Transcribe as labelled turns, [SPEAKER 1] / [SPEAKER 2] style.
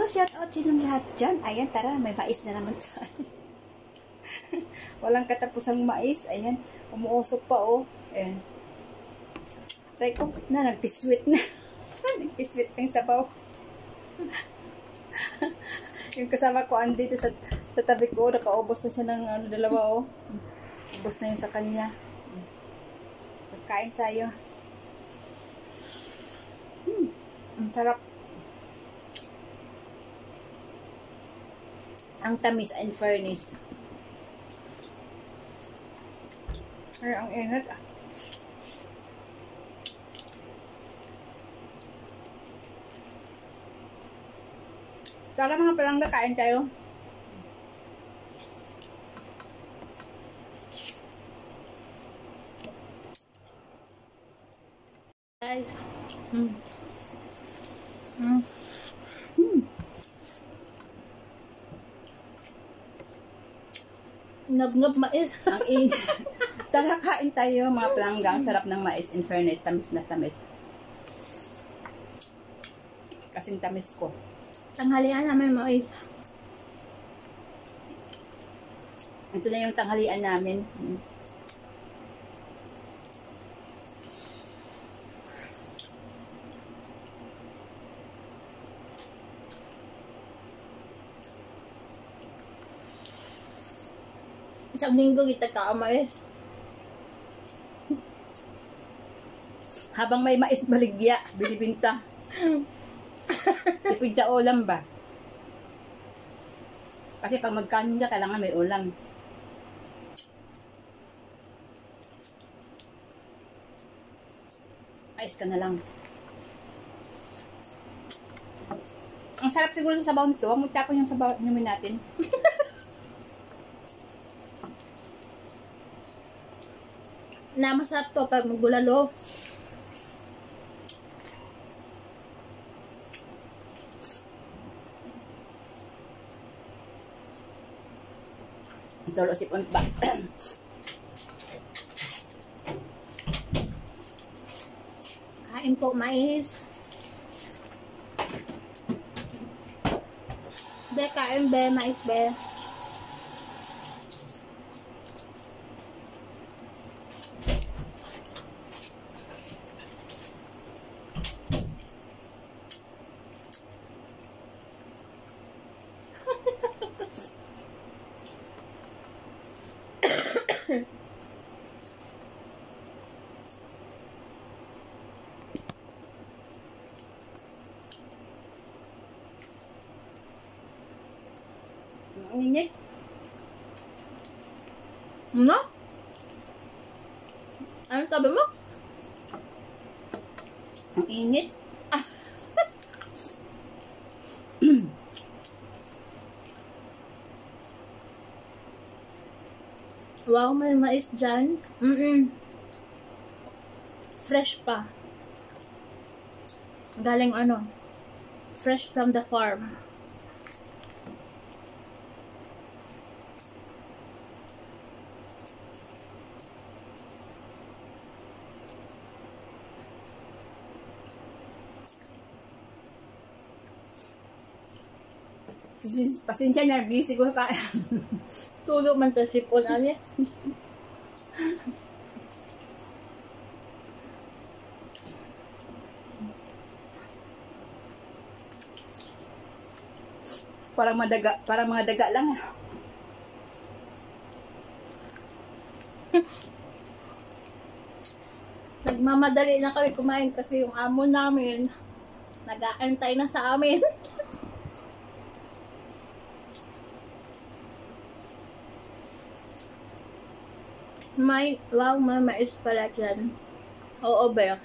[SPEAKER 1] Hello, shout out sa inyong lahat dyan. Ayan, tara, may mais na naman tayo. Walang katapusang mais. Ayan, umuusok pa, oh. Ayan. Try ko na, nagpiswit na. Nagpiswit ng sabaw. Yung kasama ko andito sa tabi ko, nakaubos na siya ng dalawa, oh. Ubos na yung sa kanya. So, kain tayo. Ang sarap. Ang tamis and furnace. Ay, ang init. Tara mga palangga, kain tayo. Guys. Ngab-ngab mais. Ang init. Tara, kain tayo mga palangga. Ang sarap ng mais in fairness. Tamis na tamis. Kasing tamis ko.
[SPEAKER 2] Tanghalian namin mais.
[SPEAKER 1] Ito na yung tanghalian namin.
[SPEAKER 2] Isang linggo kita ka-mais.
[SPEAKER 1] Habang may mais baligya, binibinta. Tipid sa ulam ba? Kasi pag magkanin ka, kailangan may ulam. Mais ka na lang. Ang sarap siguro sa sabaw nito. Huwag mo tapon yung sabaw namin natin.
[SPEAKER 2] Na masarap to pag magbulalo.
[SPEAKER 1] Ito, sipon ba?
[SPEAKER 2] Kain po mais. Be, kain be, mais be.
[SPEAKER 1] Ang init.
[SPEAKER 2] Ano? Ano sabi mo?
[SPEAKER 1] Ang init.
[SPEAKER 2] Wow, may mais dyan. Fresh pa. Galing ano? Fresh from the farm.
[SPEAKER 1] Pasensya na, busy ko ka.
[SPEAKER 2] Tulog man ta sipon ani.
[SPEAKER 1] Parang mga daga lang.
[SPEAKER 2] Nagmamadali na kami kumain kasi yung amo namin nag-aantay na sa amin. Wow, may mais pala dyan. Oo, be.